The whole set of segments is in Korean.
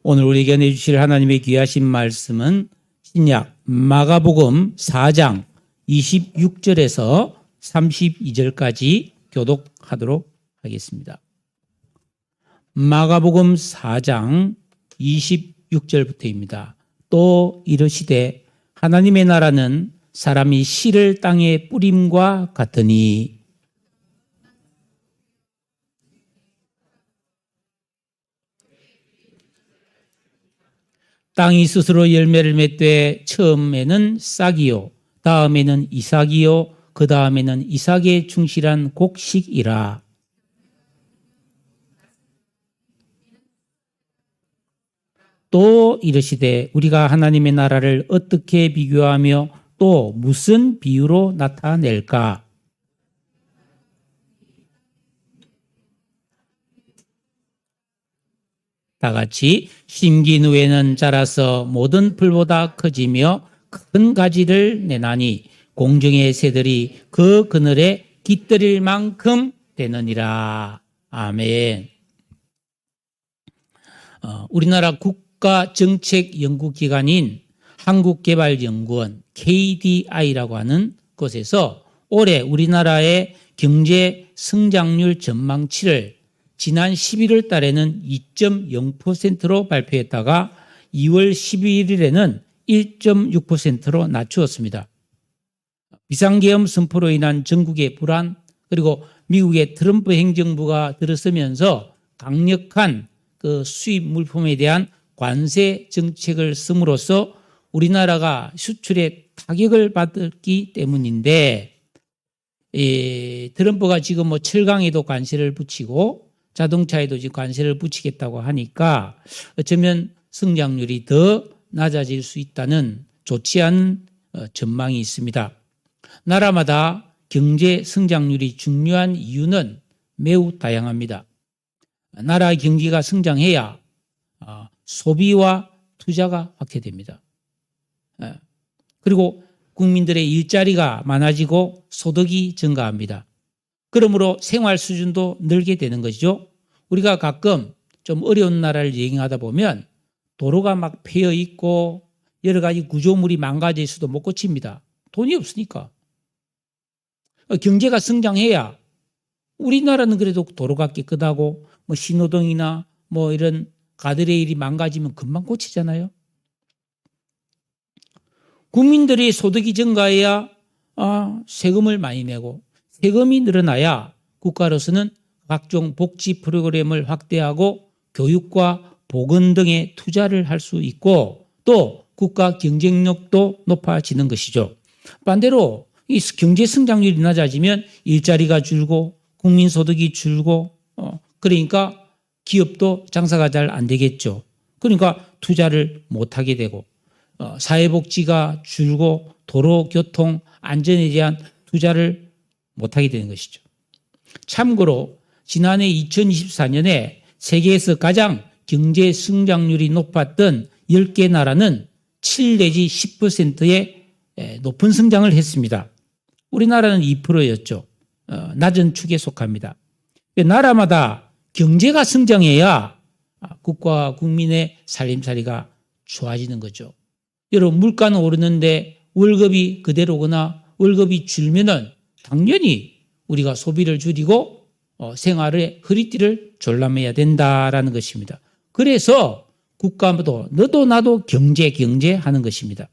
오늘 우리에게 내주실 하나님의 귀하신 말씀은 신약 마가복음 4장 26절에서 32절까지 교독하도록 하겠습니다. 마가복음 4장 26절부터입니다. 또 이르시되 하나님의 나라는 사람이 씨를 땅에 뿌림과 같으니 땅이 스스로 열매를 맺되 처음에는 싹이요 다음에는 이삭이요 그 다음에는 이삭에 충실한 곡식이라. 또 이르시되 우리가 하나님의 나라를 어떻게 비교하며 또 무슨 비유로 나타낼까? 다 같이 심긴 후에는 자라서 모든 풀보다 커지며 큰 가지를 내나니 공중의 새들이 그 그늘에 깃들일 만큼 되느니라. 아멘. 우리나라 국가정책연구기관인 한국개발연구원 KDI라고 하는 곳에서 올해 우리나라의 경제 성장률 전망치를 지난 11월 달에는 2.0%로 발표했다가 2월 11일에는 1.6%로 낮추었습니다. 비상계엄 선포로 인한 전국의 불안, 그리고 미국의 트럼프 행정부가 들어서면서 강력한 그 수입 물품에 대한 관세 정책을 씀으로써 우리나라가 수출에 타격을 받기 때문인데, 트럼프가 지금 뭐 철강에도 관세를 붙이고 자동차에도 지금 관세를 붙이겠다고 하니까 어쩌면 성장률이 더 낮아질 수 있다는 좋지 않은 전망이 있습니다. 나라마다 경제 성장률이 중요한 이유는 매우 다양합니다. 나라의 경기가 성장해야 소비와 투자가 확대됩니다. 그리고 국민들의 일자리가 많아지고 소득이 증가합니다. 그러므로 생활 수준도 늘게 되는 것이죠. 우리가 가끔 좀 어려운 나라를 여행하다 보면 도로가 막 패여 있고 여러 가지 구조물이 망가져 있어도 못 고칩니다. 돈이 없으니까. 경제가 성장해야 우리나라는 그래도 도로가 깨끗하고 뭐 신호등이나 뭐 이런 가드레일이 망가지면 금방 고치잖아요. 국민들이 소득이 증가해야 세금을 많이 내고 세금이 늘어나야 국가로서는 각종 복지 프로그램을 확대하고 교육과 보건 등에 투자를 할 수 있고 또 국가 경쟁력도 높아지는 것이죠. 반대로 이 경제 성장률이 낮아지면 일자리가 줄고 국민 소득이 줄고 그러니까 기업도 장사가 잘 안 되겠죠. 그러니까 투자를 못하게 되고 사회복지가 줄고 도로, 교통, 안전에 대한 투자를 못하게 되는 것이죠. 참고로 지난해 2024년에 세계에서 가장 경제 성장률이 높았던 10개 나라는 7 내지 10%의 높은 성장을 했습니다. 우리나라는 2%였죠. 낮은 축에 속합니다. 나라마다 경제가 성장해야 국가와 국민의 살림살이가 좋아지는 거죠. 여러분 물가는 오르는데 월급이 그대로거나 월급이 줄면은 당연히 우리가 소비를 줄이고 생활의 허리띠를 졸라매야 된다라는 것입니다. 그래서 국가도 너도 나도 경제 하는 것입니다.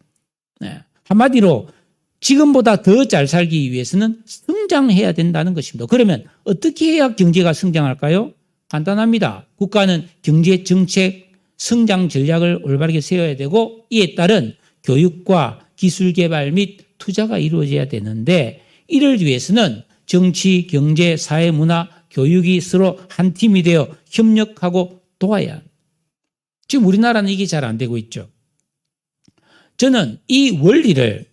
한마디로 지금보다 더 잘 살기 위해서는 성장해야 된다는 것입니다. 그러면 어떻게 해야 경제가 성장할까요? 간단합니다. 국가는 경제 정책, 성장 전략을 올바르게 세워야 되고 이에 따른 교육과 기술 개발 및 투자가 이루어져야 되는데 이를 위해서는 정치, 경제, 사회, 문화, 교육이 서로 한 팀이 되어 협력하고 도와야 합니다. 지금 우리나라는 이게 잘 안 되고 있죠. 저는 이 원리를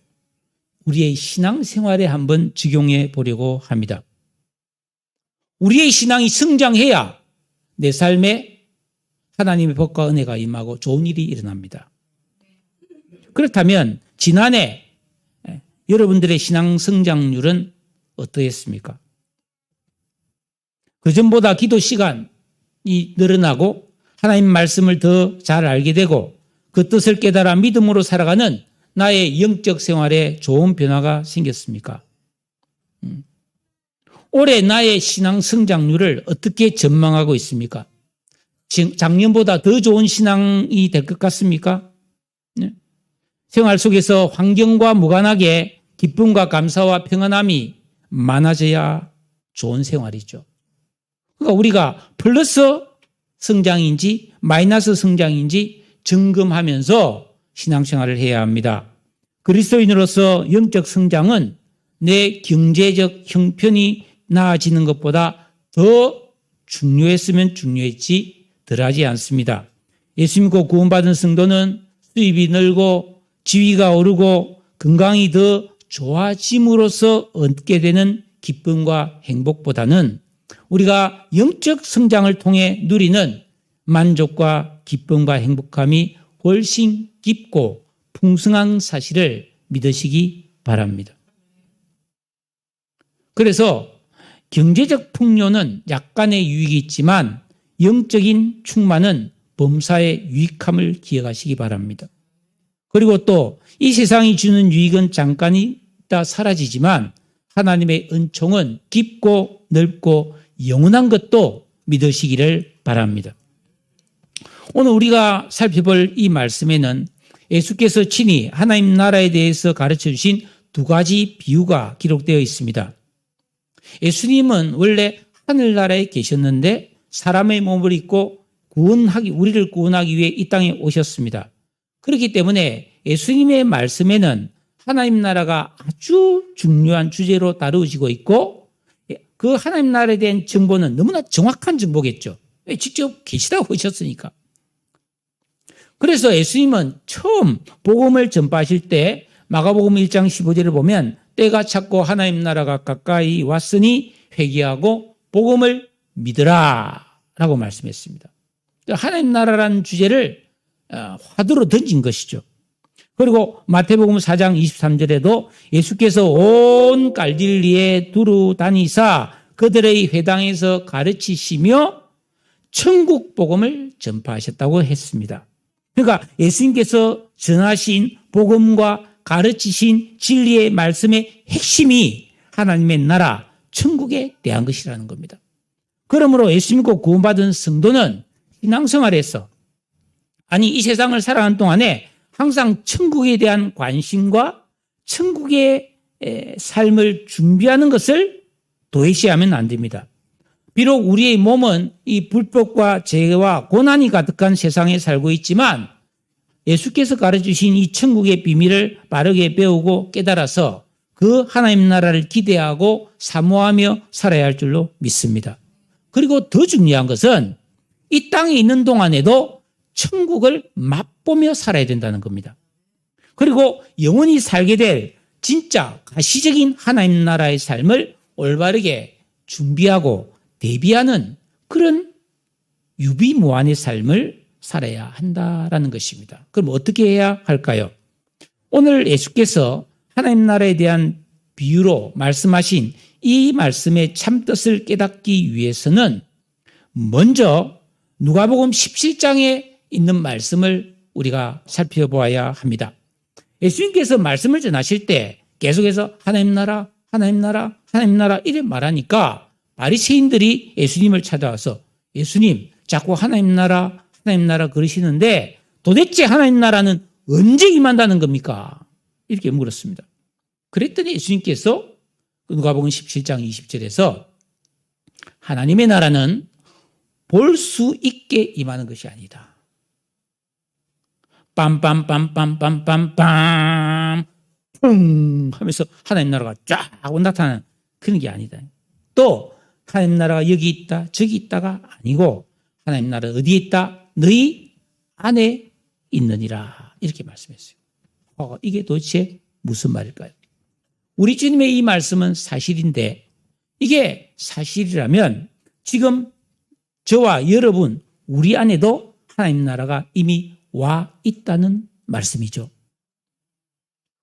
우리의 신앙생활에 한번 적용해 보려고 합니다. 우리의 신앙이 성장해야 내 삶에 하나님의 복과 은혜가 임하고 좋은 일이 일어납니다. 그렇다면 지난해 여러분들의 신앙 성장률은 어떠했습니까? 그전보다 기도 시간이 늘어나고 하나님 말씀을 더 잘 알게 되고 그 뜻을 깨달아 믿음으로 살아가는 나의 영적 생활에 좋은 변화가 생겼습니까? 올해 나의 신앙 성장률을 어떻게 전망하고 있습니까? 작년보다 더 좋은 신앙이 될 것 같습니까? 생활 속에서 환경과 무관하게 기쁨과 감사와 평안함이 많아져야 좋은 생활이죠. 그러니까 우리가 플러스 성장인지 마이너스 성장인지 점검하면서 신앙생활을 해야 합니다. 그리스도인으로서 영적 성장은 내 경제적 형편이 나아지는 것보다 더 중요했으면 중요했지 덜하지 않습니다. 예수 믿고 구원받은 성도는 수입이 늘고 지위가 오르고 건강이 더 좋아짐으로써 얻게 되는 기쁨과 행복보다는 우리가 영적 성장을 통해 누리는 만족과 기쁨과 행복함이 훨씬 깊고 풍성한 사실을 믿으시기 바랍니다. 그래서 경제적 풍요는 약간의 유익이 있지만 영적인 충만은 범사의 유익함을 기억하시기 바랍니다. 그리고 또 이 세상이 주는 유익은 잠깐 있다 사라지지만 하나님의 은총은 깊고 넓고 영원한 것도 믿으시기를 바랍니다. 오늘 우리가 살펴볼 이 말씀에는 예수께서 친히 하나님 나라에 대해서 가르쳐 주신 두 가지 비유가 기록되어 있습니다. 예수님은 원래 하늘나라에 계셨는데 사람의 몸을 입고 우리를 구원하기 위해 이 땅에 오셨습니다. 그렇기 때문에 예수님의 말씀에는 하나님 나라가 아주 중요한 주제로 다루어지고 있고 그 하나님 나라에 대한 정보는 너무나 정확한 정보겠죠. 직접 계시다고 오셨으니까. 그래서 예수님은 처음 복음을 전파하실 때 마가복음 1장 15절을 보면 때가 찼고 하나님 나라가 가까이 왔으니 회개하고 복음을 믿으라 라고 말씀했습니다. 하나님 나라라는 주제를 화두로 던진 것이죠. 그리고 마태복음 4장 23절에도 예수께서 온 갈릴리에 두루 다니사 그들의 회당에서 가르치시며 천국 복음을 전파하셨다고 했습니다. 그러니까 예수님께서 전하신 복음과 가르치신 진리의 말씀의 핵심이 하나님의 나라, 천국에 대한 것이라는 겁니다. 그러므로 예수 믿고 구원받은 성도는 신앙생활에서 이 세상을 살아가는 동안에 항상 천국에 대한 관심과 천국의 삶을 준비하는 것을 도외시하면 안 됩니다. 비록 우리의 몸은 이 불법과 죄와 고난이 가득한 세상에 살고 있지만 예수께서 가르치신 이 천국의 비밀을 바르게 배우고 깨달아서 그 하나님 나라를 기대하고 사모하며 살아야 할 줄로 믿습니다. 그리고 더 중요한 것은 이 땅에 있는 동안에도 천국을 맛보며 살아야 된다는 겁니다. 그리고 영원히 살게 될 진짜 가시적인 하나님 나라의 삶을 올바르게 준비하고 대비하는 그런 유비무환의 삶을 살아야 한다라는 것입니다. 그럼 어떻게 해야 할까요? 오늘 예수께서 하나님 나라에 대한 비유로 말씀하신 이 말씀의 참뜻을 깨닫기 위해서는 먼저 누가복음 17장에 있는 말씀을 우리가 살펴보아야 합니다. 예수님께서 말씀을 전하실 때 계속해서 하나님 나라, 하나님 나라, 하나님 나라 이래 말하니까 바리새인들이 예수님을 찾아와서 예수님 자꾸 하나님 나라 그러시는데 도대체 하나님 나라는 언제 임한다는 겁니까? 이렇게 물었습니다. 그랬더니 예수님께서 누가복음 17장 20절에서 하나님의 나라는 볼 수 있게 임하는 것이 아니다. 빰빰빰빰빰빰빰 뿡 하면서 하나님 나라가 쫙 하고 나타나는 그런 게 아니다. 또 하나님 나라가 여기 있다 저기 있다가 아니고 하나님 나라 어디에 있다? 너희 안에 있느니라 이렇게 말씀했어요. 이게 도대체 무슨 말일까요? 우리 주님의 이 말씀은 사실인데 이게 사실이라면 지금 저와 여러분 우리 안에도 하나님 나라가 이미 와 있다는 말씀이죠.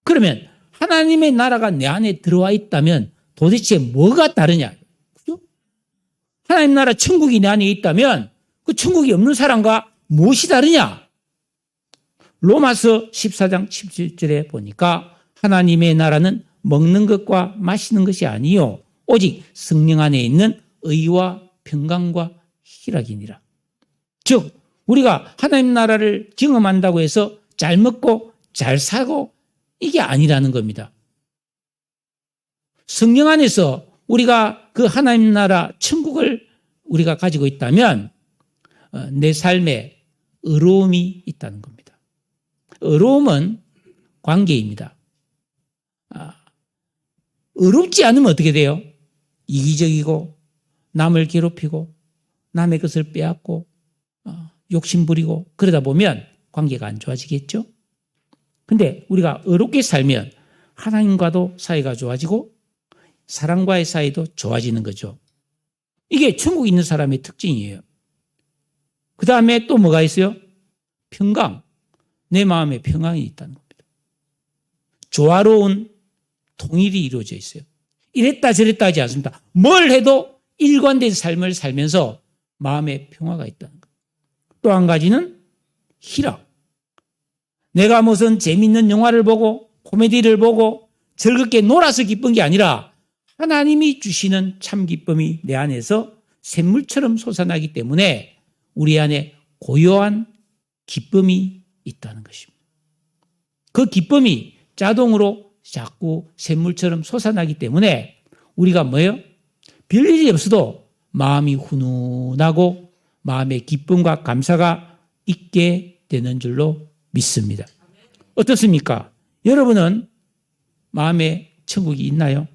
그러면 하나님의 나라가 내 안에 들어와 있다면 도대체 뭐가 다르냐? 그죠? 하나님 나라 천국이 내 안에 있다면 그 천국이 없는 사람과 무엇이 다르냐? 로마서 14장 17절에 보니까 하나님의 나라는 먹는 것과 마시는 것이 아니요 오직 성령 안에 있는 의와 평강과 희락이니라. 즉 우리가 하나님 나라를 경험한다고 해서 잘 먹고 잘 사고 이게 아니라는 겁니다. 성령 안에서 우리가 그 하나님 나라 천국을 우리가 가지고 있다면 내 삶에 의로움이 있다는 겁니다. 의로움은 관계입니다. 의롭지 않으면 어떻게 돼요? 이기적이고 남을 괴롭히고 남의 것을 빼앗고 욕심부리고 그러다 보면 관계가 안 좋아지겠죠? 근데 우리가 의롭게 살면 하나님과도 사이가 좋아지고 사람과의 사이도 좋아지는 거죠. 이게 천국에 있는 사람의 특징이에요. 그 다음에 또 뭐가 있어요? 평강. 내 마음에 평강이 있다는 겁니다. 조화로운 통일이 이루어져 있어요. 이랬다 저랬다 하지 않습니다. 뭘 해도 일관된 삶을 살면서 마음에 평화가 있다는 거예요. 또 한 가지는 희락. 내가 무슨 재밌는 영화를 보고 코미디를 보고 즐겁게 놀아서 기쁜 게 아니라 하나님이 주시는 참 기쁨이 내 안에서 샘물처럼 솟아나기 때문에 우리 안에 고요한 기쁨이 있다는 것입니다. 그 기쁨이 자동으로 자꾸 샘물처럼 솟아나기 때문에 우리가 뭐예요? 별일이 없어도 마음이 훈훈하고 마음의 기쁨과 감사가 있게 되는 줄로 믿습니다. 어떻습니까? 여러분은 마음에 천국이 있나요?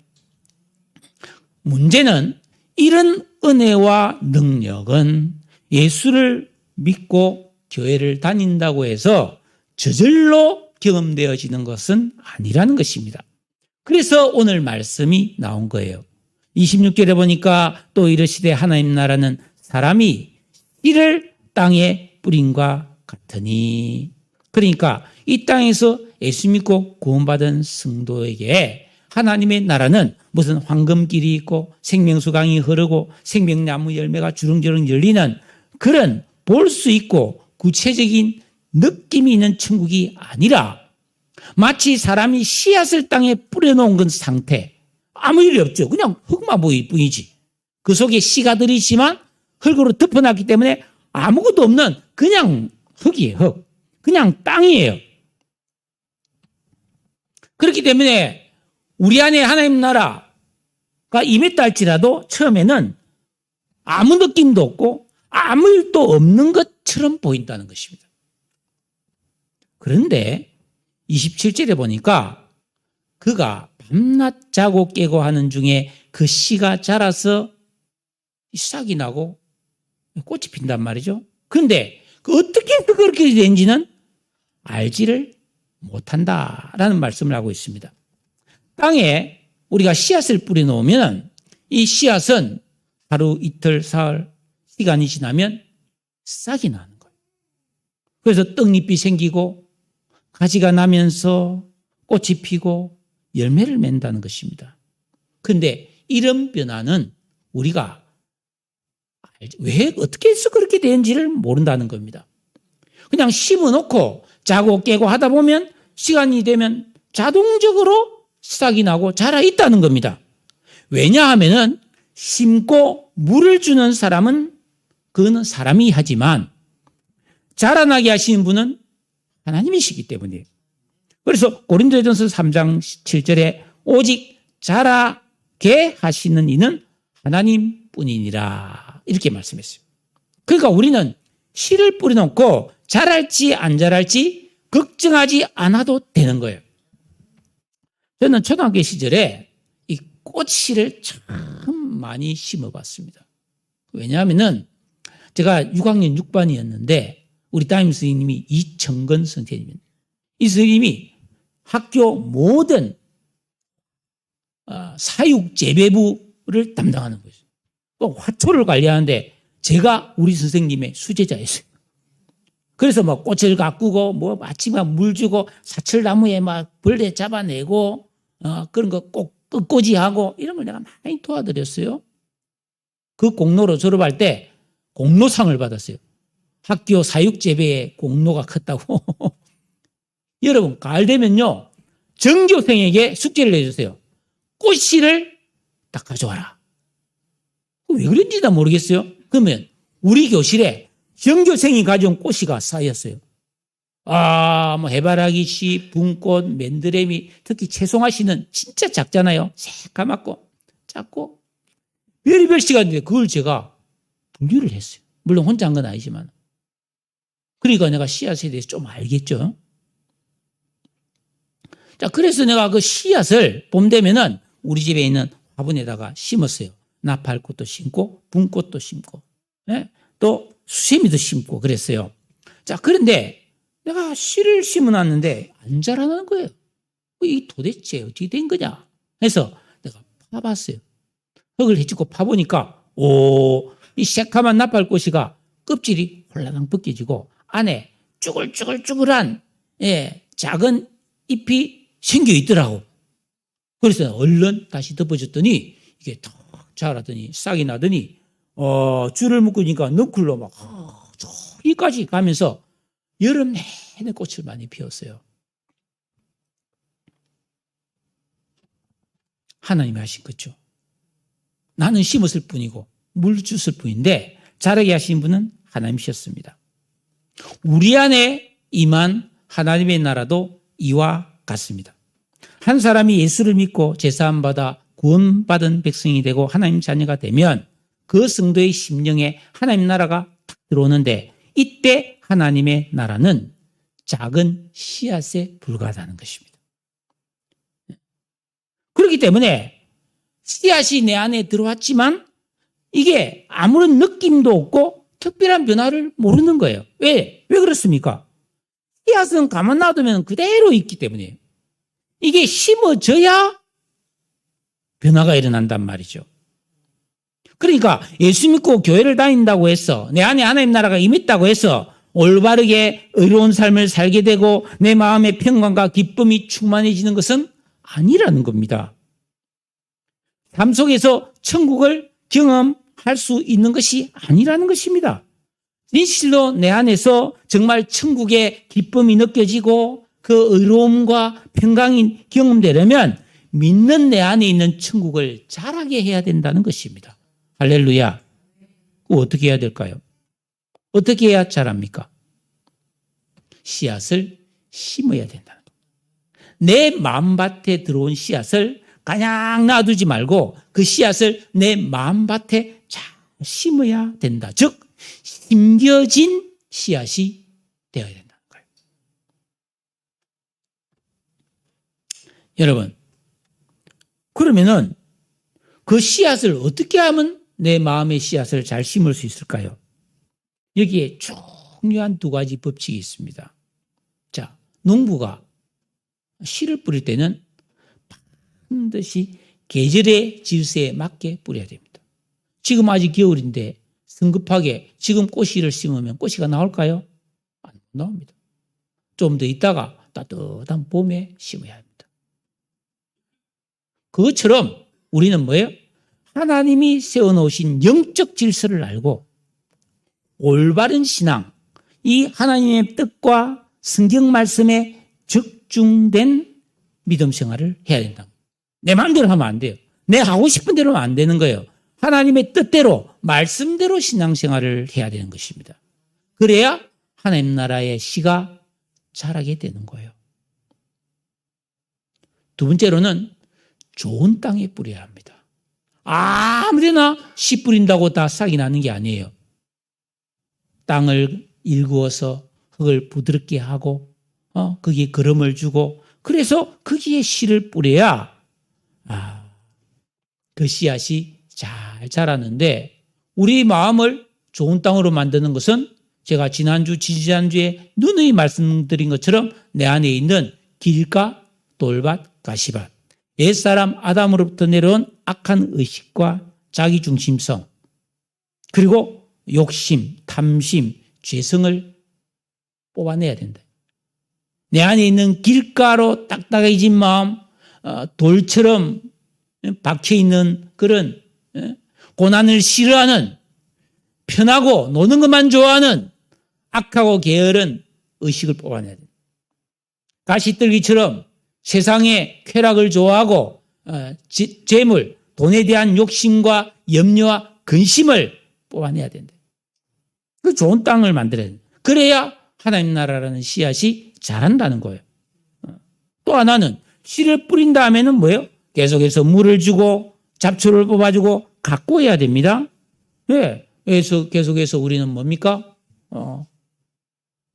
문제는 이런 은혜와 능력은 예수를 믿고 교회를 다닌다고 해서 저절로 경험되어지는 것은 아니라는 것입니다. 그래서 오늘 말씀이 나온 거예요. 26절에 보니까 또 이르시되 하나님 나라는 사람이 씨를 땅에 뿌린과 같으니. 그러니까 이 땅에서 예수 믿고 구원받은 성도에게 하나님의 나라는 무슨 황금길이 있고 생명수강이 흐르고 생명나무 열매가 주렁주렁 열리는 그런 볼 수 있고 구체적인 느낌이 있는 천국이 아니라 마치 사람이 씨앗을 땅에 뿌려놓은 건 상태. 아무 일이 없죠. 그냥 흙만 보일 뿐이지. 그 속에 씨가 들이지만 흙으로 덮어놨기 때문에 아무것도 없는 그냥 흙이에요. 흙. 그냥 땅이에요. 그렇기 때문에 우리 안에 하나님 나라가 임했다 할지라도 처음에는 아무 느낌도 없고 아무 일도 없는 것처럼 보인다는 것입니다. 그런데 27절에 보니까 그가 밤낮 자고 깨고 하는 중에 그 씨가 자라서 싹이 나고 꽃이 핀단 말이죠. 그런데 어떻게 그렇게 된지는 알지를 못한다라는 말씀을 하고 있습니다. 땅에 우리가 씨앗을 뿌려놓으면 이 씨앗은 하루 이틀 사흘 시간이 지나면 싹이 나는 거예요. 그래서 떡잎이 생기고 가지가 나면서 꽃이 피고 열매를 맺는다는 것입니다. 그런데 이런 변화는 우리가 왜 어떻게 해서 그렇게 되는지를 모른다는 겁니다. 그냥 심어놓고 자고 깨고 하다 보면 시간이 되면 자동적으로 싹이 나고 자라 있다는 겁니다. 왜냐하면은 심고 물을 주는 사람은 그거는 사람이 하지만 자라나게 하시는 분은 하나님이시기 때문이에요. 그래서 고린도전서 3장 7절에 오직 자라게 하시는 이는 하나님뿐이니라 이렇게 말씀했어요. 그러니까 우리는 씨를 뿌려놓고 자랄지 안 자랄지 걱정하지 않아도 되는 거예요. 저는 초등학교 시절에 이 꽃씨를 참 많이 심어봤습니다. 왜냐하면은 제가 6학년 6반이었는데 우리 담임 선생님이 이청건 선생님입니다. 이 선생님이 학교 모든 사육 재배부를 담당하는 거죠. 또 화초를 관리하는데 제가 우리 선생님의 수제자였어요. 그래서 뭐 꽃을 가꾸고 뭐 아침에 물 주고 사철나무에 막 벌레 잡아내고 그런 거 꼭 끝꽂이하고 이런 걸 내가 많이 도와드렸어요. 그 공로로 졸업할 때 공로상을 받았어요. 학교 사육재배의 공로가 컸다고. 여러분, 가을 되면요, 전교생에게 숙제를 내주세요. 꽃씨를 딱 가져와라. 왜 그런지 나 모르겠어요. 그러면 우리 교실에 전교생이 가져온 꽃씨가 쌓였어요. 뭐 해바라기 씨, 분꽃, 맨드레미, 특히 채송화 씨는 진짜 작잖아요. 새까맣고 작고 별의별 씨가 있는데 그걸 제가 분류를 했어요. 물론 혼자 한 건 아니지만. 그러니까 내가 씨앗에 대해서 좀 알겠죠. 자, 그래서 내가 그 씨앗을 봄 되면은 우리 집에 있는 화분에다가 심었어요. 나팔꽃도 심고 분꽃도 심고, 또 수세미도 심고 그랬어요. 자, 그런데 내가 씨를 심어놨는데 안 자라는 거예요. 이 도대체 어떻게 된 거냐 해서 내가 파봤어요. 흙을 헤치고 파보니까 이 새카만 나팔꽃이가 껍질이 홀라당 벗겨지고 안에 쭈글쭈글쭈글한 작은 잎이 생겨 있더라고. 그래서 얼른 다시 덮어줬더니 이게 탁 자라더니 싹이 나더니 줄을 묶으니까 너클로 막 저기까지 가면서 여름 내내 꽃을 많이 피웠어요. 하나님이 하신 거죠. 나는 심었을 뿐이고 물 줬을 뿐인데 자라게 하신 분은 하나님이셨습니다. 우리 안에 임한 하나님의 나라도 이와 같습니다. 한 사람이 예수를 믿고 제사함 받아 구원받은 백성이 되고 하나님 자녀가 되면 그 성도의 심령에 하나님 나라가 탁 들어오는데 이때 하나님의 나라는 작은 씨앗에 불과하다는 것입니다. 그렇기 때문에 씨앗이 내 안에 들어왔지만 이게 아무런 느낌도 없고 특별한 변화를 모르는 거예요. 왜 그렇습니까? 씨앗은 가만 놔두면 그대로 있기 때문이에요. 이게 심어져야 변화가 일어난단 말이죠. 그러니까 예수 믿고 교회를 다닌다고 해서 내 안에 하나님 나라가 임했다고 해서 올바르게 의로운 삶을 살게 되고 내 마음의 평강과 기쁨이 충만해지는 것은 아니라는 겁니다. 삶 속에서 천국을 경험할 수 있는 것이 아니라는 것입니다. 진실로 내 안에서 정말 천국의 기쁨이 느껴지고 그 의로움과 평강이 경험되려면 믿는 내 안에 있는 천국을 자라게 해야 된다는 것입니다. 할렐루야. 그거 어떻게 해야 될까요? 어떻게 해야 자랍니까? 씨앗을 심어야 된다는 겁니다. 내 마음밭에 들어온 씨앗을 그냥 놔두지 말고 그 씨앗을 내 마음밭에 잘 심어야 된다. 즉 심겨진 씨앗이 되어야 된다는 거예요. 여러분, 그러면은 그 씨앗을 어떻게 하면 내 마음의 씨앗을 잘 심을 수 있을까요? 여기에 중요한 두 가지 법칙이 있습니다. 자, 농부가 씨를 뿌릴 때는 반드시 계절의 질서에 맞게 뿌려야 됩니다. 지금 아직 겨울인데 성급하게 지금 꽃씨를 심으면 꽃이가 나올까요? 안 나옵니다. 좀 더 있다가 따뜻한 봄에 심어야 합니다. 그것처럼 우리는 뭐예요? 하나님이 세워놓으신 영적 질서를 알고 올바른 신앙, 이 하나님의 뜻과 성경 말씀에 적중된 믿음 생활을 해야 된다. 내 마음대로 하면 안 돼요. 내 하고 싶은 대로 하면 안 되는 거예요. 하나님의 뜻대로 말씀대로 신앙생활을 해야 되는 것입니다. 그래야 하나님 나라의 씨가 자라게 되는 거예요. 두 번째로는 좋은 땅에 뿌려야 합니다. 아무데나 씨 뿌린다고 다 싹이 나는 게 아니에요. 땅을 일구어서 흙을 부드럽게 하고 거기에 거름을 주고 그래서 거기에 씨를 뿌려야 그 씨앗이 잘 자라는데 우리 마음을 좋은 땅으로 만드는 것은 제가 지지난주에 누누이 말씀드린 것처럼 내 안에 있는 길가, 돌밭, 가시밭, 옛사람 아담으로부터 내려온 악한 의식과 자기중심성 그리고 욕심, 탐심, 죄성을 뽑아내야 된다. 내 안에 있는 길가로 딱딱해진 마음, 돌처럼 박혀있는 그런 고난을 싫어하는 편하고 노는 것만 좋아하는 악하고 게으른 의식을 뽑아내야 된다. 가시떨기처럼 세상의 쾌락을 좋아하고 재물, 돈에 대한 욕심과 염려와 근심을 뽑아내야 된다. 그 좋은 땅을 만들어야 된다. 그래야 하나님 나라라는 씨앗이 자란다는 거예요. 또 하나는 씨를 뿌린 다음에는 뭐예요? 계속해서 물을 주고 잡초를 뽑아주고 가꾸어야 됩니다. 네. 그래서 계속해서 우리는 뭡니까?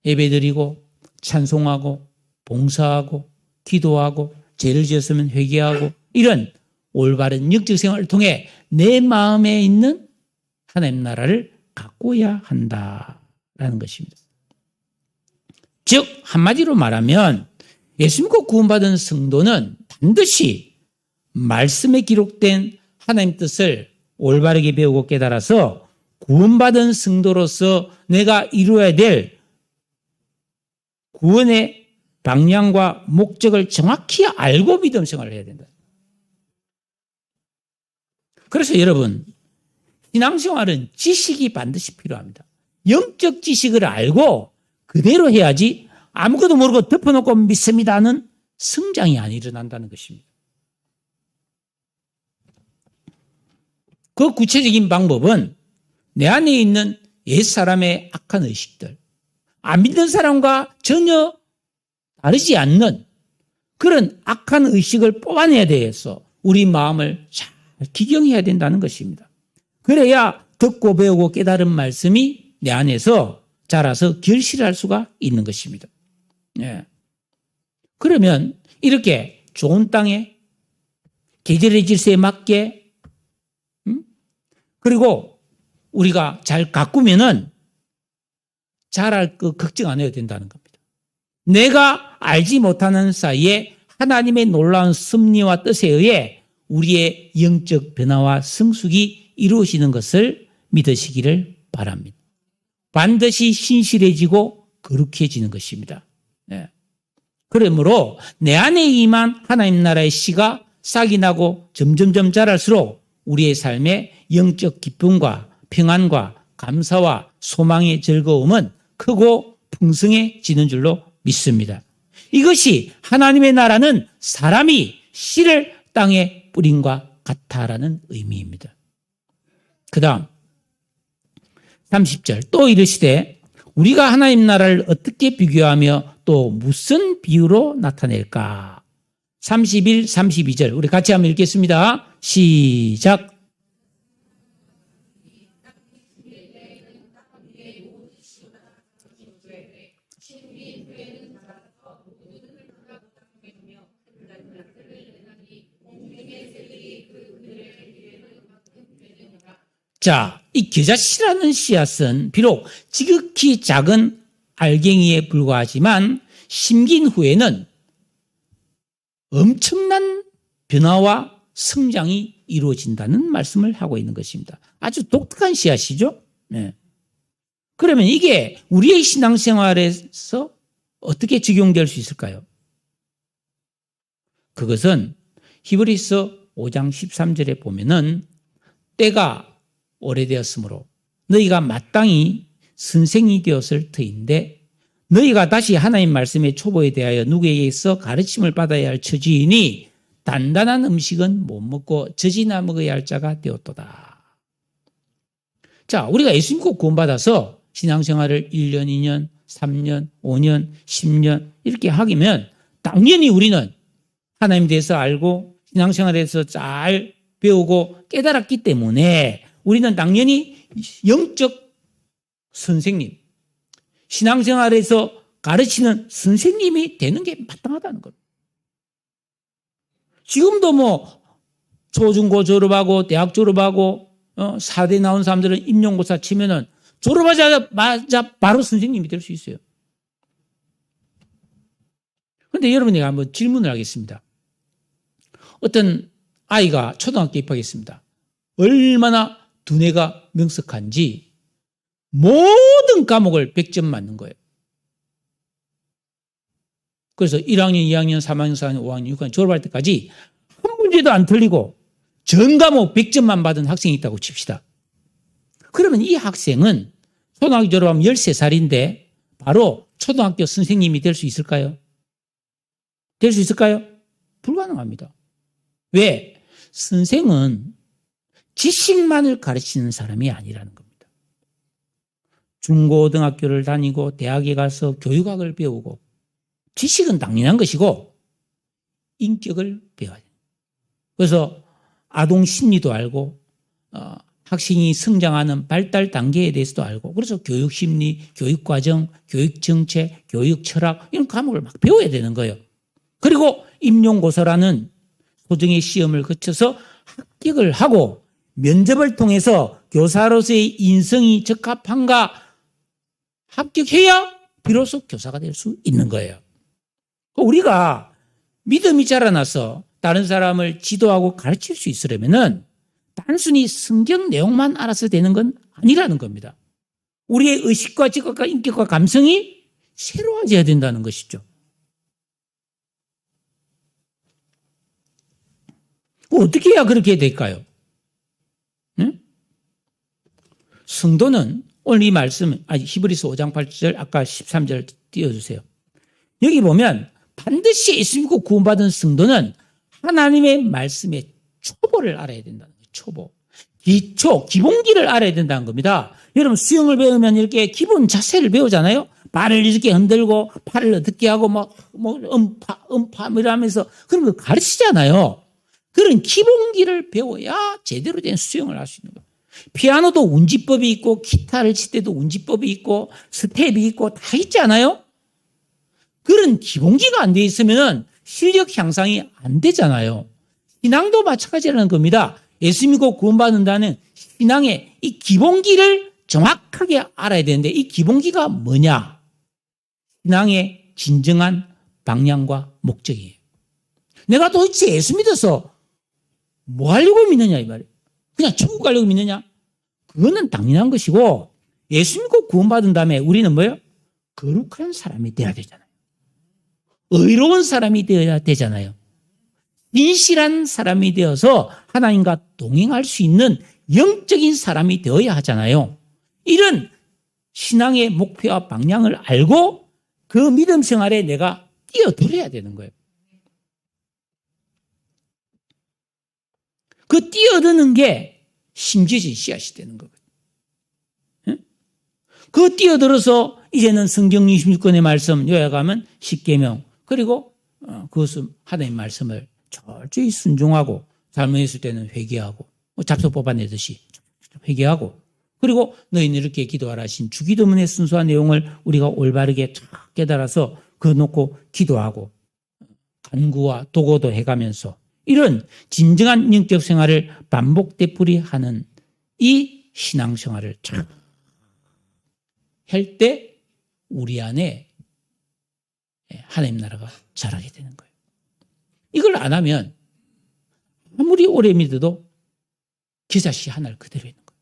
예배드리고 찬송하고 봉사하고 기도하고 죄를 지었으면 회개하고 이런 올바른 영적 생활을 통해 내 마음에 있는 하나님 나라를 가꾸어야 한다라는 것입니다. 즉 한마디로 말하면 예수 믿고 구원받은 성도는 반드시 말씀에 기록된 하나님 뜻을 올바르게 배우고 깨달아서 구원받은 성도로서 내가 이루어야 될 구원의 방향과 목적을 정확히 알고 믿음 생활을 해야 된다. 그래서 여러분, 신앙생활은 지식이 반드시 필요합니다. 영적 지식을 알고 그대로 해야지 아무것도 모르고 덮어놓고 믿습니다는 성장이 안 일어난다는 것입니다. 그 구체적인 방법은 내 안에 있는 옛사람의 악한 의식들, 안 믿는 사람과 전혀 다르지 않는 그런 악한 의식을 뽑아내야 돼서 우리 마음을 잘 기경해야 된다는 것입니다. 그래야 듣고 배우고 깨달은 말씀이 내 안에서 자라서 결실할 수가 있는 것입니다. 예. 그러면 이렇게 좋은 땅에 계절의 질서에 맞게 그리고 우리가 잘 가꾸면은 잘할 거 걱정 안 해도 된다는 겁니다. 내가 알지 못하는 사이에 하나님의 놀라운 섭리와 뜻에 의해 우리의 영적 변화와 성숙이 이루어지는 것을 믿으시기를 바랍니다. 반드시 신실해지고 거룩해지는 것입니다. 네. 그러므로 내 안에 임한 하나님 나라의 씨가 싹이 나고 점점점 자랄수록 우리의 삶에 영적 기쁨과 평안과 감사와 소망의 즐거움은 크고 풍성해지는 줄로 믿습니다. 이것이 하나님의 나라는 사람이 씨를 땅에 뿌린과 같다라는 의미입니다. 그 다음 30절 또 이르시되 우리가 하나님 나라를 어떻게 비교하며 또 무슨 비유로 나타낼까? 31, 32절 우리 같이 한번 읽겠습니다. 시작. 자, 이 겨자씨라는 씨앗은 비록 지극히 작은 알갱이에 불과하지만 심긴 후에는 엄청난 변화와 성장이 이루어진다는 말씀을 하고 있는 것입니다. 아주 독특한 씨앗이죠. 네. 그러면 이게 우리의 신앙생활에서 어떻게 적용될 수 있을까요? 그것은 히브리서 5장 13절에 보면은 때가 오래되었으므로 너희가 마땅히 선생이 되었을 터인데 너희가 다시 하나님 말씀의 초보에 대하여 누구에게서 가르침을 받아야 할 처지이니 단단한 음식은 못 먹고 젖이나 먹어야 할 자가 되었도다. 자, 우리가 예수 믿고 구원받아서 신앙생활을 1년, 2년, 3년, 5년, 10년 이렇게 하기면 당연히 우리는 하나님에 대해서 알고 신앙생활에 대해서 잘 배우고 깨달았기 때문에 우리는 당연히 영적 선생님, 신앙생활에서 가르치는 선생님이 되는 게 마땅하다는 겁니다. 지금도 뭐 초중고 졸업하고 대학 졸업하고 4대 나온 사람들은 임용고사 치면은 졸업하자마자 바로 선생님이 될 수 있어요. 그런데 여러분에게 한번 질문을 하겠습니다. 어떤 아이가 초등학교 입학했습니다. 얼마나 두뇌가 명석한지 모든 과목을 100점 맞는 거예요. 그래서 1학년, 2학년, 3학년, 4학년, 5학년, 6학년 졸업할 때까지 한 문제도 안 틀리고 전 과목 100점만 받은 학생이 있다고 칩시다. 그러면 이 학생은 초등학교 졸업하면 13살인데 바로 초등학교 선생님이 될 수 있을까요? 될 수 있을까요? 불가능합니다. 왜? 선생은 지식만을 가르치는 사람이 아니라는 겁니다. 중고등학교를 다니고 대학에 가서 교육학을 배우고 지식은 당연한 것이고 인격을 배워야 돼요. 그래서 아동 심리도 알고 학생이 성장하는 발달 단계에 대해서도 알고 그래서 교육심리, 교육과정, 교육정책, 교육철학 이런 과목을 막 배워야 되는 거예요. 그리고 임용고사라는 소정의 시험을 거쳐서 합격을 하고 면접을 통해서 교사로서의 인성이 적합한가 합격해야 비로소 교사가 될 수 있는 거예요. 우리가 믿음이 자라나서 다른 사람을 지도하고 가르칠 수 있으려면은 단순히 성경 내용만 알아서 되는 건 아니라는 겁니다. 우리의 의식과 직업과 인격과 감성이 새로워져야 된다는 것이죠. 어떻게 해야 그렇게 될까요? 응? 성도는 오늘 이 말씀, 히브리서 5장 8절 아까 13절 띄워주세요. 여기 보면 반드시 예수 믿고 구원받은 성도는 하나님의 말씀의 초보를 알아야 된다는 거예요. 초보. 기초, 기본기를 알아야 된다는 겁니다. 여러분 수영을 배우면 이렇게 기본 자세를 배우잖아요. 발을 이렇게 흔들고 팔을 어떻게 하고 음파 이러면서 그런 거 가르치잖아요. 그런 기본기를 배워야 제대로 된 수영을 할 수 있는 거예요. 피아노도 운지법이 있고 기타를 칠 때도 운지법이 있고 스텝이 있고 다 있잖아요. 그런 기본기가 안 돼 있으면 실력 향상이 안 되잖아요. 신앙도 마찬가지라는 겁니다. 예수 믿고 구원받는다는 신앙의 이 기본기를 정확하게 알아야 되는데 이 기본기가 뭐냐? 신앙의 진정한 방향과 목적이에요. 내가 도대체 예수 믿어서 뭐 하려고 믿느냐 이 말이에요. 그냥 천국 가려고 믿느냐? 그거는 당연한 것이고 예수 믿고 구원받은 다음에 우리는 뭐예요? 거룩한 사람이 돼야 되잖아요. 의로운 사람이 되어야 되잖아요. 진실한 사람이 되어서 하나님과 동행할 수 있는 영적인 사람이 되어야 하잖아요. 이런 신앙의 목표와 방향을 알고 그 믿음 생활에 내가 뛰어들어야 되는 거예요. 그 뛰어드는 게 심겨진 씨앗이 되는 거거든요. 그 뛰어들어서 이제는 성경 26권의 말씀 요약하면 10계명 그리고 그것은 하나님의 말씀을 철저히 순종하고 잘못했을 때는 회개하고 잡초 뽑아내듯이 회개하고 그리고 너희는 이렇게 기도하라 하신 주기도문의 순수한 내용을 우리가 올바르게 깨달아서 그거 놓고 기도하고 간구와 도고도 해가면서 이런 진정한 영적 생활을 반복 되풀이하는 이 신앙생활을 할 때 우리 안에 하나님 나라가 자라게 되는 거예요. 이걸 안 하면 아무리 오래 믿어도 겨자씨 하나를 그대로 있는 거예요.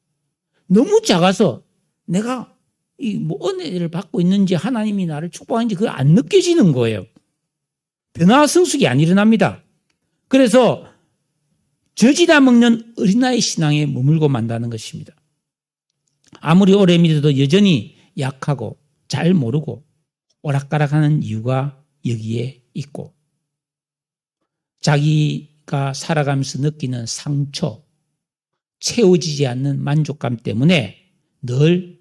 너무 작아서 내가 은혜를 받고 있는지 하나님이 나를 축복하는지 그거 안 느껴지는 거예요. 변화와 성숙이 안 일어납니다. 그래서 저지다 먹는 어린아이 신앙에 머물고 만다는 것입니다. 아무리 오래 믿어도 여전히 약하고 잘 모르고 오락가락하는 이유가 여기에 있고 자기가 살아가면서 느끼는 상처, 채워지지 않는 만족감 때문에 늘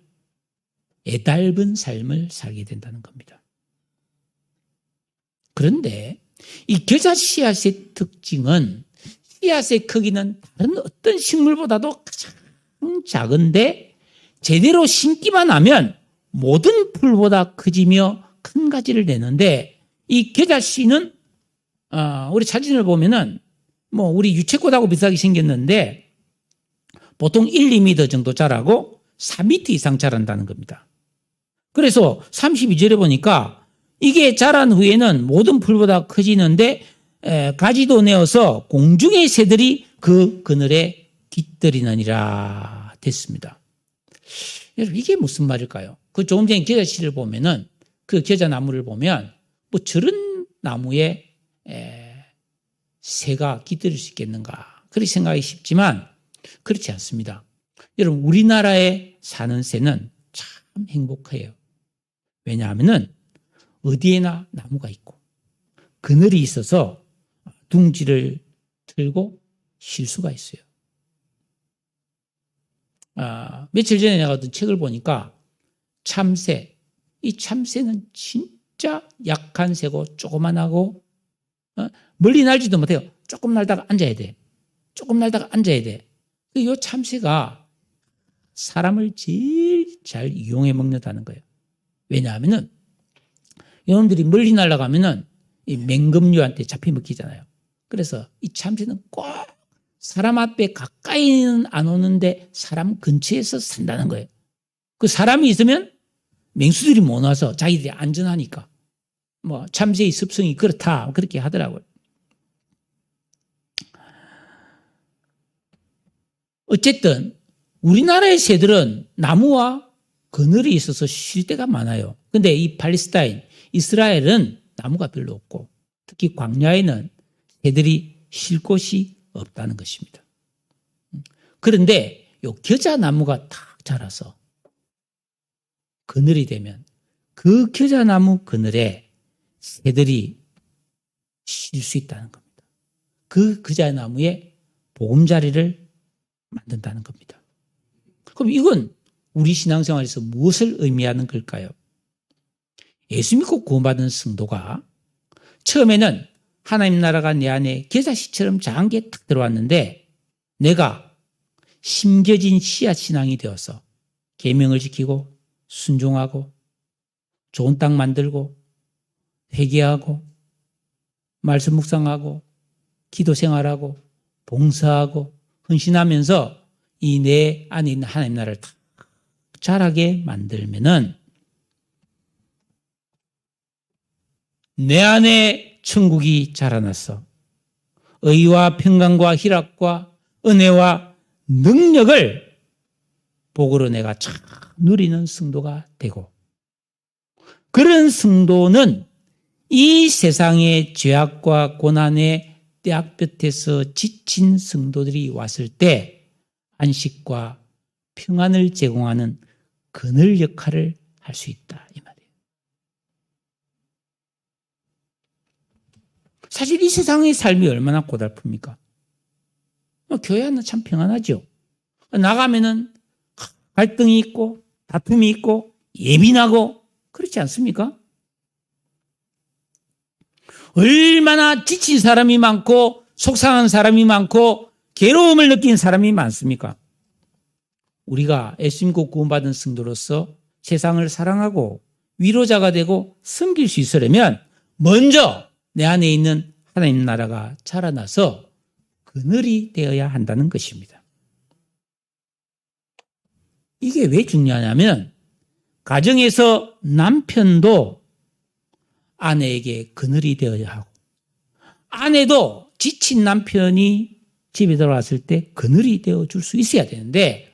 애달픈 삶을 살게 된다는 겁니다. 그런데 이 겨자 씨앗의 특징은 씨앗의 크기는 다른 어떤 식물보다도 가장 작은데 제대로 심기만 하면 모든 풀보다 커지며 큰 가지를 내는데 이 겨자씨는 우리 사진을 보면은 우리 유채꽃하고 비슷하게 생겼는데 보통 1, 2m 정도 자라고 4m 이상 자란다는 겁니다. 그래서 32절에 보니까 이게 자란 후에는 모든 풀보다 커지는데 가지도 내어서 공중의 새들이 그 그늘에 깃들이느니라 됐습니다. 여러분 이게 무슨 말일까요? 그 조금 전에 겨자씨를 보면은 그 겨자나무를 보면 저런 나무에 새가 깃들일 수 있겠는가 그렇게 생각하기 쉽지만 그렇지 않습니다. 여러분 우리나라에 사는 새는 참 행복해요. 왜냐하면은 어디에나 나무가 있고 그늘이 있어서 둥지를 틀고 쉴 수가 있어요. 며칠 전에 내가 어떤 책을 보니까 참새, 이 참새는 진짜 약한 새고 조그만하고 멀리 날지도 못해요. 조금 날다가 앉아야 돼. 조금 날다가 앉아야 돼. 이 참새가 사람을 제일 잘 이용해 먹는다는 거예요. 왜냐하면은 여러분들이 멀리 날아가면은 이 맹금류한테 잡혀 먹히잖아요. 그래서 이 참새는 꼭 사람 앞에 가까이는 안 오는데 사람 근처에서 산다는 거예요. 그 사람이 있으면 맹수들이 못 와서 자기들이 안전하니까. 뭐 참새의 습성이 그렇다 그렇게 하더라고요. 어쨌든 우리나라의 새들은 나무와 그늘이 있어서 쉴 때가 많아요. 근데 이 팔레스타인, 이스라엘은 나무가 별로 없고 특히 광야에는 새들이 쉴 곳이 없다는 것입니다. 그런데 요 겨자나무가 탁 자라서 그늘이 되면 그 겨자나무 그늘에 새들이 쉴 수 있다는 겁니다. 그 겨자나무에 보금자리를 만든다는 겁니다. 그럼 이건 우리 신앙생활에서 무엇을 의미하는 걸까요? 예수 믿고 구원받은 성도가 처음에는 하나님 나라가 내 안에 겨자씨처럼 작은 게 탁 들어왔는데 내가 심겨진 씨앗 신앙이 되어서 계명을 지키고 순종하고 좋은 땅 만들고 회개하고 말씀 묵상하고 기도 생활하고 봉사하고 헌신하면서 이 내 안에 있는 하나님 나라를 탁 자라게 만들면은 내 안에 천국이 자라났어. 의와 평강과 희락과 은혜와 능력을 복으로 내가 참 누리는 성도가 되고 그런 성도는 이 세상의 죄악과 고난의 떼약볕에서 지친 성도들이 왔을 때 안식과 평안을 제공하는 그늘 역할을 할 수 있다 이 말이에요. 사실 이 세상의 삶이 얼마나 고달픕니까? 교회 안은 참 평안하죠. 나가면은 갈등이 있고 다툼이 있고 예민하고 그렇지 않습니까? 얼마나 지친 사람이 많고 속상한 사람이 많고 괴로움을 느낀 사람이 많습니까? 우리가 예수 믿고 구원받은 성도로서 세상을 사랑하고 위로자가 되고 섬길 수 있으려면 먼저 내 안에 있는 하나님 나라가 자라나서 그늘이 되어야 한다는 것입니다. 이게 왜 중요하냐면 가정에서 남편도 아내에게 그늘이 되어야 하고 아내도 지친 남편이 집에 들어왔을 때 그늘이 되어줄 수 있어야 되는데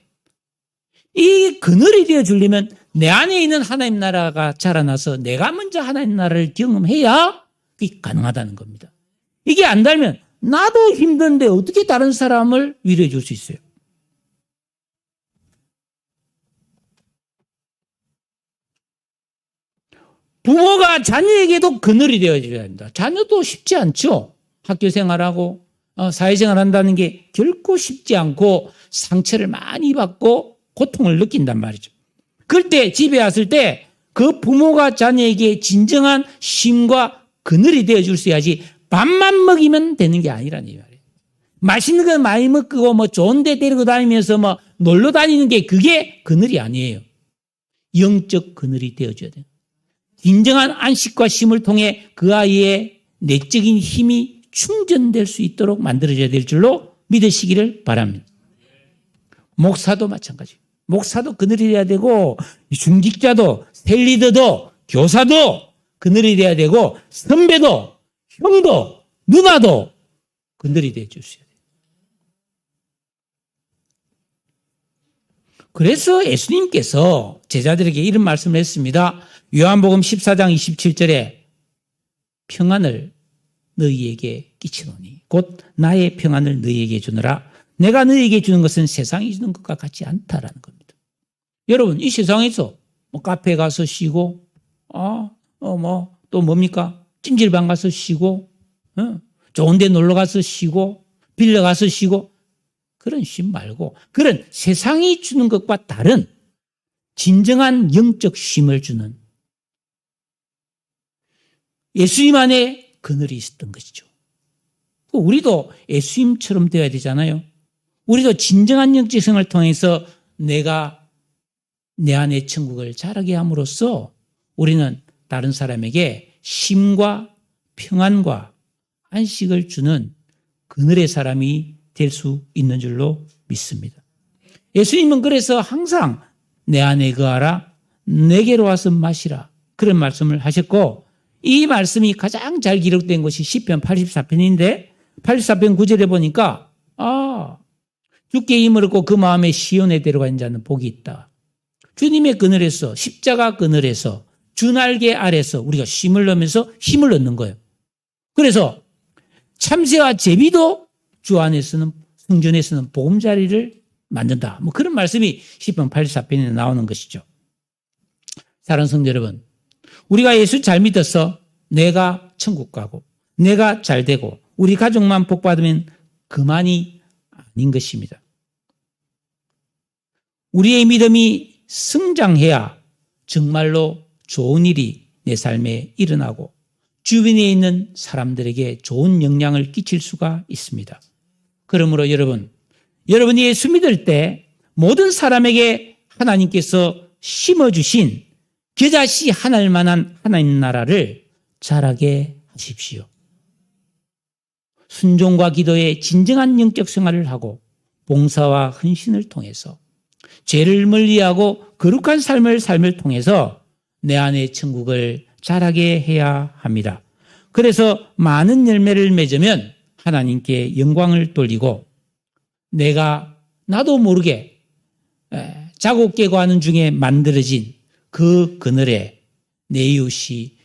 이 그늘이 되어주려면 내 안에 있는 하나님 나라가 자라나서 내가 먼저 하나님 나라를 경험해야 그게 가능하다는 겁니다. 이게 안 되면 나도 힘든데 어떻게 다른 사람을 위로해 줄 수 있어요? 부모가 자녀에게도 그늘이 되어줘야 합니다. 자녀도 쉽지 않죠. 학교 생활하고 사회생활 한다는 게 결코 쉽지 않고 상처를 많이 받고 고통을 느낀단 말이죠. 그럴 때 집에 왔을 때 그 부모가 자녀에게 진정한 쉼과 그늘이 되어줄 수 있어야지 밥만 먹이면 되는 게 아니라는 말이에요. 맛있는 거 많이 먹고 뭐 좋은 데 데리고 다니면서 뭐 놀러 다니는 게 그게 그늘이 아니에요. 영적 그늘이 되어줘야 돼요. 진정한 안식과 쉼을 통해 그 아이의 내적인 힘이 충전될 수 있도록 만들어져야 될 줄로 믿으시기를 바랍니다. 목사도 마찬가지예요. 목사도 그늘이 돼야 되고 중직자도 셀리더도 교사도 그늘이 돼야 되고 선배도 형도 누나도 그늘이 되어 주셔야 돼요. 그래서 예수님께서 제자들에게 이런 말씀을 했습니다. 요한복음 14장 27절에 평안을 너희에게 끼치노니 곧 나의 평안을 너희에게 주노라. 내가 너희에게 주는 것은 세상이 주는 것과 같지 않다라는 겁니다. 여러분 이 세상에서 뭐 카페 가서 쉬고 또 뭡니까? 찜질방 가서 쉬고, 좋은 데 놀러 가서 쉬고, 빌려 가서 쉬고, 그런 쉼 말고, 그런 세상이 주는 것과 다른 진정한 영적 쉼을 주는 예수님 안에 그늘이 있었던 것이죠. 우리도 예수님처럼 되어야 되잖아요. 우리도 진정한 영적 생활을 통해서 내가 내 안에 천국을 자라게 함으로써 우리는 다른 사람에게 쉼과 평안과 안식을 주는 그늘의 사람이 될 수 있는 줄로 믿습니다. 예수님은 그래서 항상 내 안에 거하라, 내게로 와서 마시라, 그런 말씀을 하셨고, 이 말씀이 가장 잘 기록된 것이 시편 84편인데 84편 9절에 보니까 주께 힘을 얻고 그 마음에 시온에 데려간 자는 복이 있다. 주님의 그늘에서, 십자가 그늘에서, 주날개 아래서 우리가 쉼을 얻으면서 힘을 얻는 거예요. 그래서 참새와 제비도 주 안에서는, 성전에서는 보금자리를 만든다. 그런 말씀이 시편 84편에 나오는 것이죠. 사랑하는 성도 여러분, 우리가 예수 잘 믿어서 내가 천국 가고 내가 잘 되고 우리 가족만 복 받으면 그만이 아닌 것입니다. 우리의 믿음이 성장해야 정말로 좋은 일이 내 삶에 일어나고 주변에 있는 사람들에게 좋은 영향을 끼칠 수가 있습니다. 그러므로 여러분이 예수 믿을 때 모든 사람에게 하나님께서 심어주신 겨자씨 하나일 만한 하나님 나라를 자라게 하십시오. 순종과 기도의 진정한 영적 생활을 하고 봉사와 헌신을 통해서 죄를 멀리하고 거룩한 삶을 통해서 내 안의 천국을 자라게 해야 합니다. 그래서 많은 열매를 맺으면 하나님께 영광을 돌리고 나도 모르게 자고 깨고 하는 중에 만들어진 그 그늘에 내 이웃이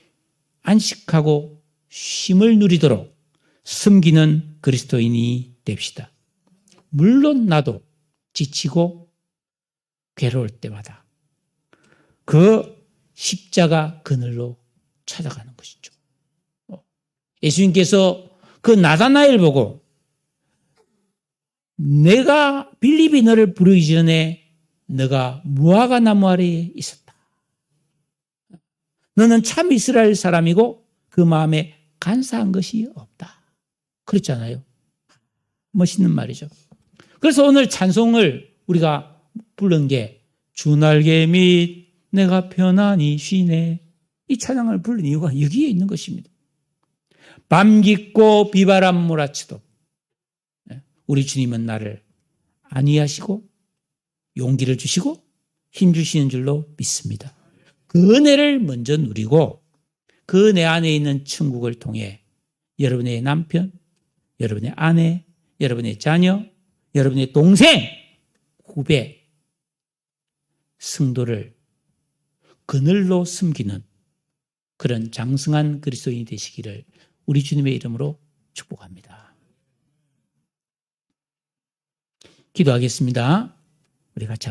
안식하고 쉼을 누리도록 섬기는 그리스도인이 됩시다. 물론 나도 지치고 괴로울 때마다 그 십자가 그늘로 찾아가는 것이죠. 예수님께서 그 나다나엘 보고 내가 빌립이 너를 부르기 전에 너가 무화과 나무 아래에 있었다. 너는 참 이스라엘 사람이고 그 마음에 간사한 것이 없다. 그렇잖아요. 멋있는 말이죠. 그래서 오늘 찬송을 우리가 부른 게 주날개 및 내가 편안히 쉬네. 이 찬양을 부른 이유가 여기에 있는 것입니다. 밤 깊고 비바람 몰아치도 우리 주님은 나를 안위하시고 용기를 주시고 힘 주시는 줄로 믿습니다. 그 은혜를 먼저 누리고 그 내 안에 있는 천국을 통해 여러분의 남편, 여러분의 아내, 여러분의 자녀, 여러분의 동생, 후배, 성도를 그늘로 섬기는 그런 장성한 그리스도인이 되시기를 우리 주님의 이름으로 축복합니다. 기도하겠습니다. 우리 같이